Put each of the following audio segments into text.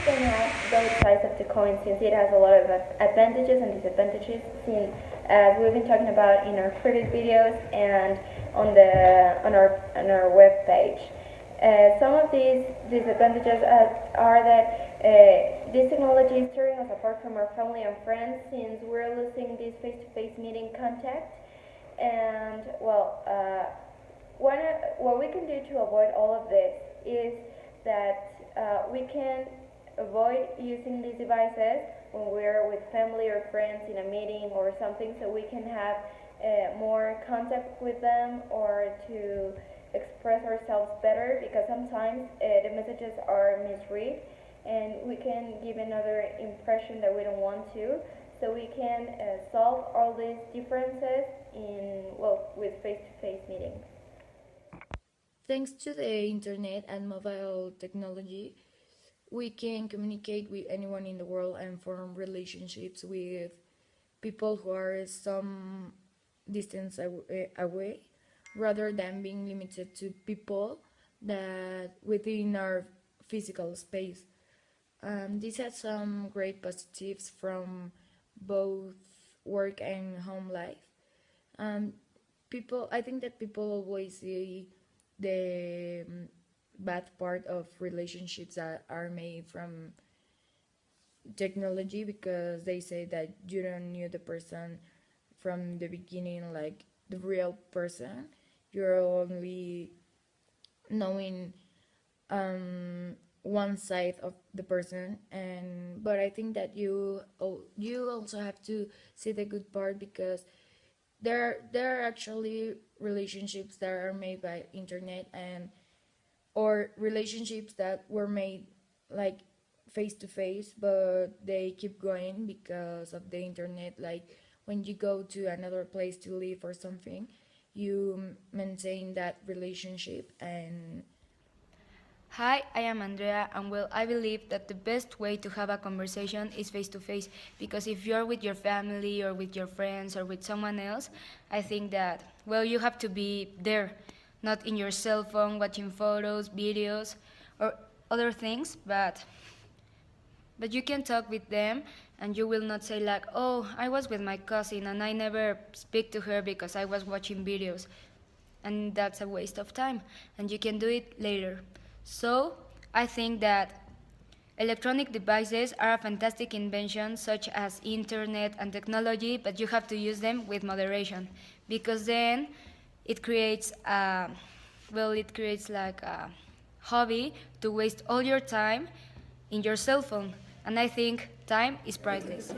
point out both sides of the coin since it has a lot of advantages and disadvantages. Since as we've been talking about in our previous videos and on our web page. Some of these disadvantages are that this technology is tearing us apart from our family and friends since we're losing this face-to-face meeting contact. And well, what we can do to avoid all of this is that we can avoid using these devices when we're with family or friends in a meeting or something, so we can have more contact with them or to express ourselves better, because sometimes the messages are misread and we can give another impression that we don't want to. So we can solve all these differences with face-to-face meetings. Thanks to the internet and mobile technology, we can communicate with anyone in the world and form relationships with people who are some distance away, rather than being limited to people that within our physical space. This has some great positives from both work and home life. Um, I think that people always see the bad part of relationships that are made from technology, because they say that you don't know the person from the beginning, like the real person. You're only knowing one side of the person, and but I think that you also have to see the good part, because there are actually relationships that are made by internet, and or relationships that were made like face to face, but they keep going because of the internet. Like when you go to another place to live or something, you maintain that relationship. And Hi, I am Andrea, and well, I believe that the best way to have a conversation is face to face, because if you're with your family or with your friends or with someone else, I think that, well, you have to be there, not in your cell phone watching photos, videos, or other things, but you can talk with them and you will not say like, oh, I was with my cousin and I never speak to her because I was watching videos, and that's a waste of time, and you can do it later. So I think that electronic devices are a fantastic invention, such as internet and technology, but you have to use them with moderation, because then it creates it creates like a hobby to waste all your time in your cell phone, and I think time is priceless.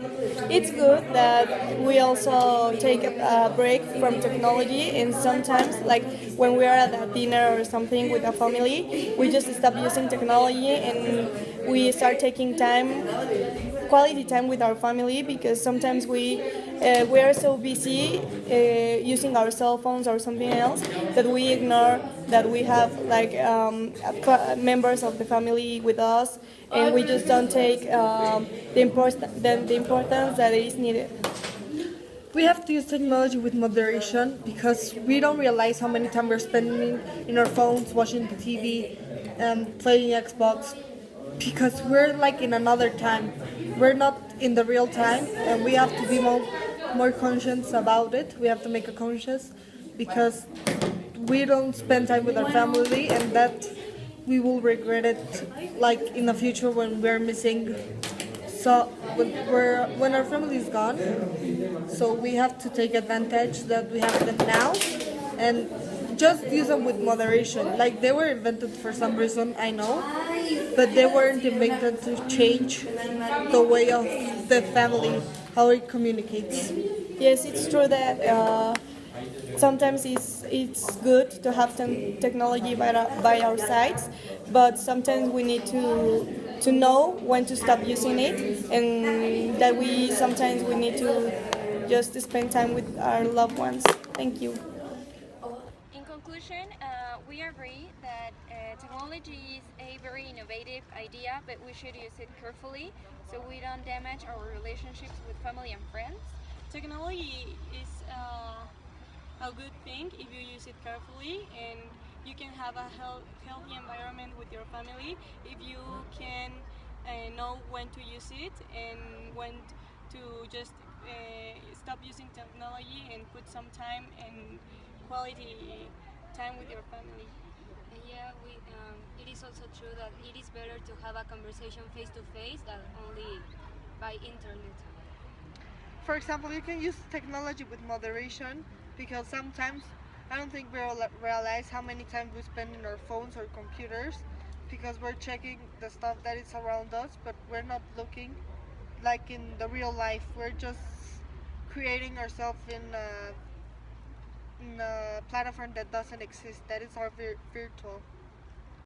It's good that we also take a break from technology, and sometimes, like when we are at a dinner or something with a family, we just stop using technology and we start taking quality time with our family, because sometimes we are so busy using our cell phones or something else that we ignore that we have like members of the family with us, and we just don't take the importance that is needed. We have to use technology with moderation because we don't realize how many time we're spending in our phones, watching the TV, playing Xbox, because we're like in another time. We're not in the real time, and we have to be more conscious about it. We have to make a conscious, because we don't spend time with our family, and that we will regret it like in the future when we're missing. So when our family is gone, so we have to take advantage that we have them now, and just use them with moderation. Like they were invented for some reason, I know, but they weren't invented to change the way of the family, how it communicates. Yes, it's true that sometimes it's good to have some technology by our sides, but sometimes we need to know when to stop using it, and that we need to just spend time with our loved ones. Thank you. In conclusion, we agree that technology is a very innovative idea, but we should use it carefully so we don't damage our relationships with family and friends. Technology is a good thing if you use it carefully, and you can have a healthy environment with your family if you can know when to use it and when to just stop using technology and put some time and quality time with your family. Yeah, it is also true that it is better to have a conversation face to face than only by internet. For example, you can use technology with moderation because sometimes I don't think we realize how many times we spend in our phones or computers because we're checking the stuff that is around us, but we're not looking like in the real life. We're just creating ourselves in a platform that doesn't exist, that is our virtual.